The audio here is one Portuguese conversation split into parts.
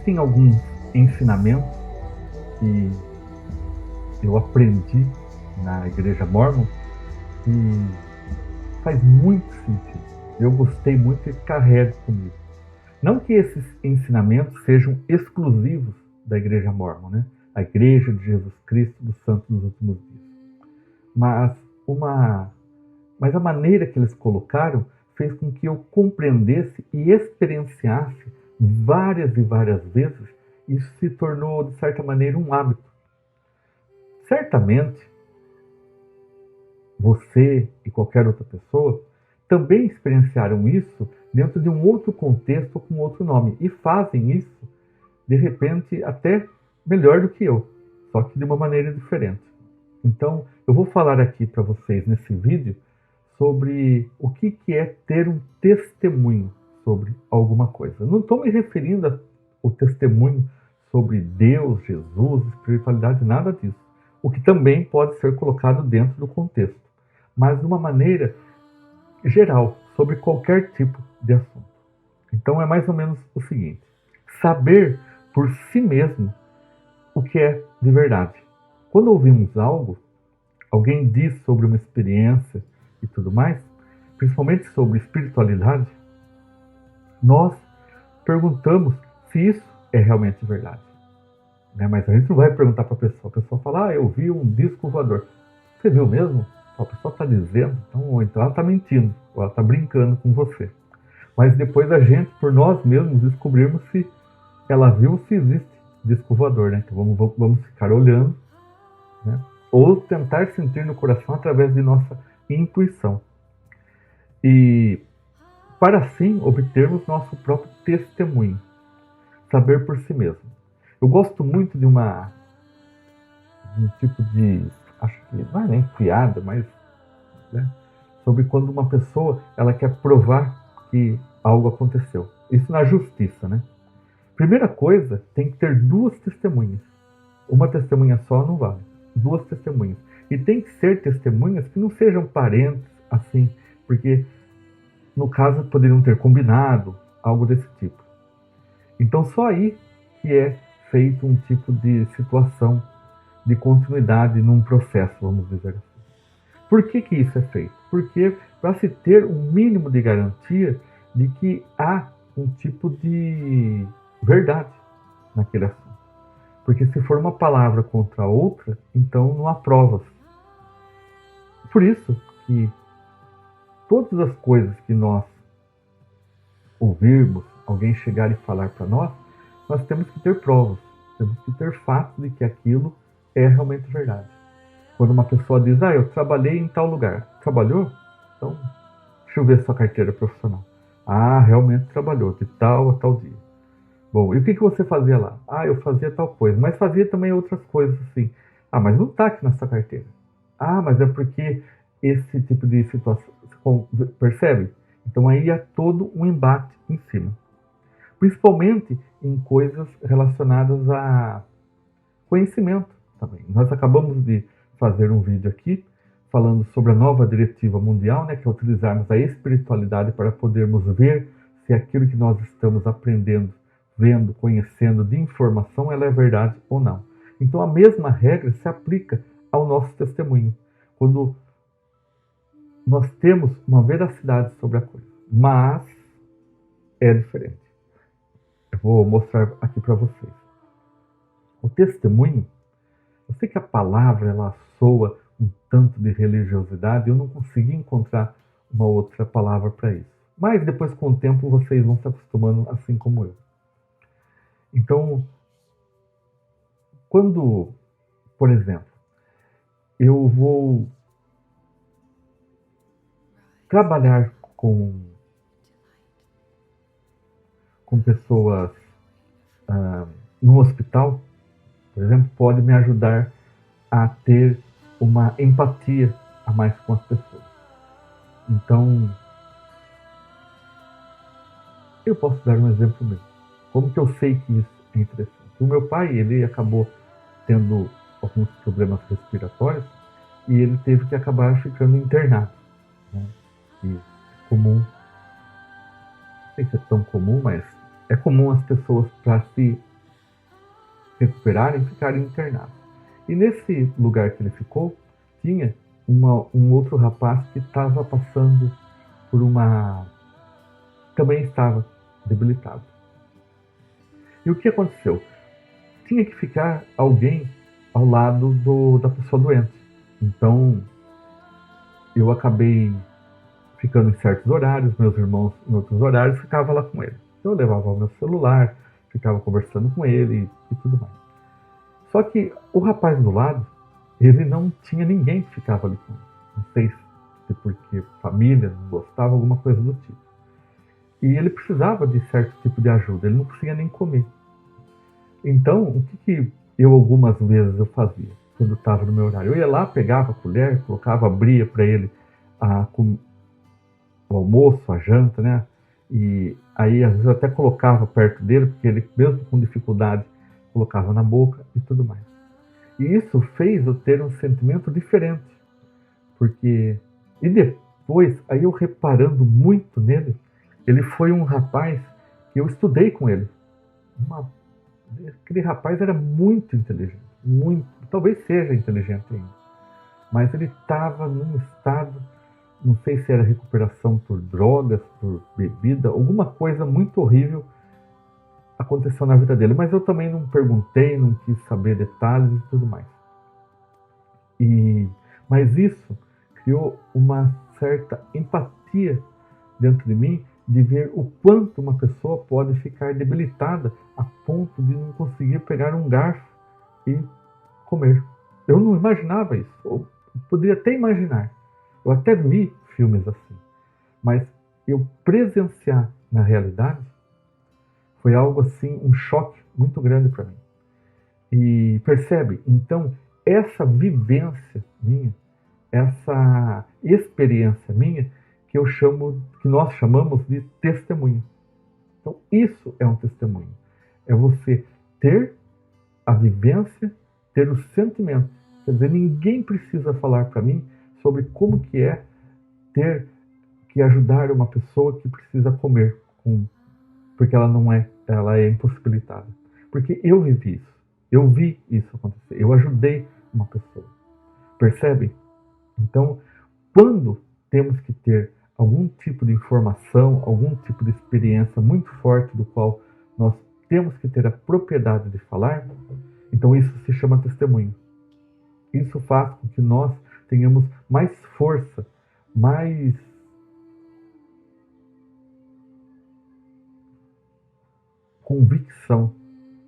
Existem alguns ensinamentos que eu aprendi na Igreja Mórmon e faz muito sentido. Eu gostei muito e carrego comigo. Não que esses ensinamentos sejam exclusivos da Igreja Mórmon, né? A Igreja de Jesus Cristo dos Santos dos Últimos Dias. Mas a maneira que eles colocaram fez com que eu compreendesse e experienciasse várias e várias vezes. Isso se tornou, de certa maneira, um hábito. Certamente, você e qualquer outra pessoa também experienciaram isso dentro de um outro contexto com outro nome. E fazem isso, de repente, até melhor do que eu, só que de uma maneira diferente. Então, eu vou falar aqui para vocês nesse vídeo sobre o que é ter um testemunho sobre alguma coisa. Não estou me referindo ao testemunho sobre Deus, Jesus, espiritualidade, nada disso. O que também pode ser colocado dentro do contexto, mas de uma maneira geral, sobre qualquer tipo de assunto. Então é mais ou menos o seguinte: saber por si mesmo o que é de verdade. Quando ouvimos algo, alguém diz sobre uma experiência e tudo mais, principalmente sobre espiritualidade, nós perguntamos se isso é realmente verdade. Mas a gente não vai perguntar para a pessoa fala, eu vi um disco voador. Você viu mesmo? A pessoa está dizendo, ou então ela está mentindo, ou ela está brincando com você. Mas depois a gente, por nós mesmos, descobrirmos se ela viu, se existe disco voador, né? Então vamos ficar olhando, né? Ou tentar sentir no coração através de nossa intuição. E para assim obtermos nosso próprio testemunho, saber por si mesmo. Eu gosto muito de um tipo de, acho que não é nem piada, mas sobre quando uma pessoa ela quer provar que algo aconteceu. Isso na justiça, né? Primeira coisa, tem que ter duas testemunhas. Uma testemunha só não vale. Duas testemunhas. E tem que ser testemunhas que não sejam parentes, assim, porque no caso poderiam ter combinado algo desse tipo. Então só aí que é feito um tipo de situação de continuidade num processo, vamos dizer assim. Por que isso é feito? Porque para se ter um mínimo de garantia de que há um tipo de verdade naquele assunto. Porque se for uma palavra contra outra, então não há provas. Por isso que todas as coisas que nós ouvirmos, alguém chegar e falar para nós temos que ter provas, temos que ter fatos de que aquilo é realmente verdade. Quando uma pessoa diz, eu trabalhei em tal lugar. Trabalhou? Então, deixa eu ver sua carteira profissional. Realmente trabalhou, de tal a tal dia. Bom, e o que você fazia lá? Eu fazia tal coisa, mas fazia também outras coisas assim. Mas não está aqui na sua carteira. Mas é porque esse tipo de situação, percebe? Então aí há todo um embate em cima. Principalmente em coisas relacionadas a conhecimento também. Nós acabamos de fazer um vídeo aqui falando sobre a nova diretiva mundial, que é utilizarmos a espiritualidade para podermos ver se aquilo que nós estamos aprendendo, vendo, conhecendo de informação, ela é verdade ou não. Então a mesma regra se aplica ao nosso testemunho, quando nós temos uma veracidade sobre a coisa, mas é diferente. Eu vou mostrar aqui para vocês. O testemunho, eu sei que a palavra ela soa um tanto de religiosidade, eu não consegui encontrar uma outra palavra para isso. Mas depois, com o tempo, vocês vão se acostumando assim como eu. Então, quando, por exemplo, eu vou trabalhar com pessoas no hospital, por exemplo, pode me ajudar a ter uma empatia a mais com as pessoas. Então, eu posso dar um exemplo mesmo. Como que eu sei que isso é interessante? O meu pai, ele acabou tendo alguns problemas respiratórios e ele teve que acabar ficando internado. E é comum, não sei se é tão comum, mas é comum as pessoas, para se recuperarem e ficarem internados. E nesse lugar que ele ficou, tinha um outro rapaz que estava passando por também estava debilitado. E o que aconteceu? Tinha que ficar alguém ao lado da pessoa doente. Então, eu acabei ficando em certos horários, meus irmãos em outros horários, ficava lá com ele. Então eu levava o meu celular, ficava conversando com ele e tudo mais. Só que o rapaz do lado, ele não tinha ninguém que ficava ali com ele. Não sei se porque família não gostava, alguma coisa do tipo. E ele precisava de certo tipo de ajuda, ele não conseguia nem comer. Então, o que eu algumas vezes eu fazia quando estava no meu horário? Eu ia lá, pegava a colher, colocava, abria para ele o almoço, a janta, né? E aí às vezes eu até colocava perto dele, porque ele mesmo com dificuldade colocava na boca e tudo mais. E isso fez eu ter um sentimento diferente, porque e depois aí eu reparando muito nele, ele foi um rapaz que eu estudei com ele. Aquele rapaz era muito inteligente, muito, talvez seja inteligente ainda, mas ele estava num estado, não sei se era recuperação por drogas, por bebida, alguma coisa muito horrível aconteceu na vida dele, mas eu também não perguntei, não quis saber detalhes e tudo mais. Mas isso criou uma certa empatia dentro de mim de ver o quanto uma pessoa pode ficar debilitada a ponto de não conseguir pegar um garfo e comer. Eu não imaginava isso. Eu poderia até imaginar. Eu até vi filmes assim. Mas eu presenciar na realidade foi algo assim, um choque muito grande para mim. E percebe? Então, essa vivência minha, essa experiência minha, que nós chamamos de testemunho. Então, isso é um testemunho. É você ter a vivência, ter o sentimento. Quer dizer, ninguém precisa falar para mim sobre como que é ter que ajudar uma pessoa que precisa comer, porque ela é impossibilitada. Porque eu vivi isso. Eu vi isso acontecer. Eu ajudei uma pessoa. Percebem? Então, quando temos que ter algum tipo de informação, algum tipo de experiência muito forte do qual nós temos que ter a propriedade de falar, então isso se chama testemunho. Isso faz com que nós tenhamos mais força, mais convicção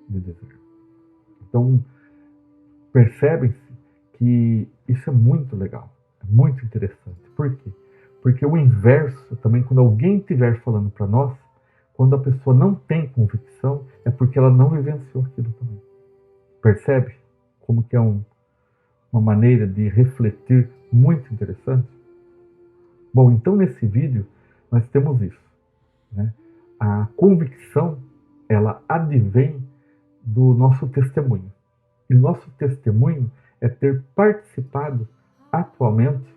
de dizer. Então, percebem-se que isso é muito legal, é muito interessante. Por quê? Porque o inverso também, quando alguém estiver falando para nós, quando a pessoa não tem convicção, é porque ela não vivenciou aquilo também. Percebe como que é uma maneira de refletir muito interessante? Bom, então nesse vídeo nós temos isso, né? A convicção, ela advém do nosso testemunho. E o nosso testemunho é ter participado atualmente,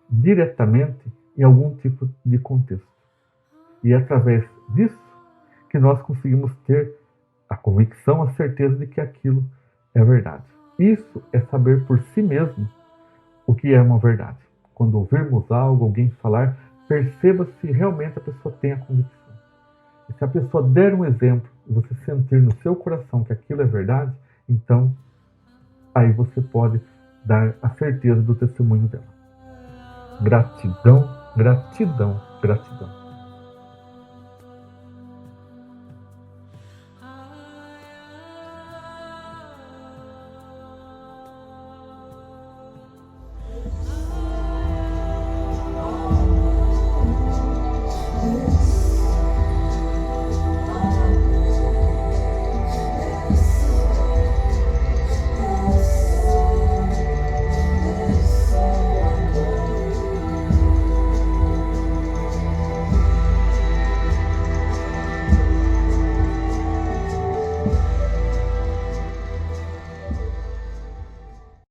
diretamente, em algum tipo de contexto. E é através disso que nós conseguimos ter a convicção, a certeza de que aquilo é verdade. Isso é saber por si mesmo o que é uma verdade. Quando ouvirmos algo, alguém falar, perceba se realmente a pessoa tem a convicção. E se a pessoa der um exemplo, e você sentir no seu coração que aquilo é verdade, então aí você pode dar a certeza do testemunho dela. Gratidão, gratidão, gratidão.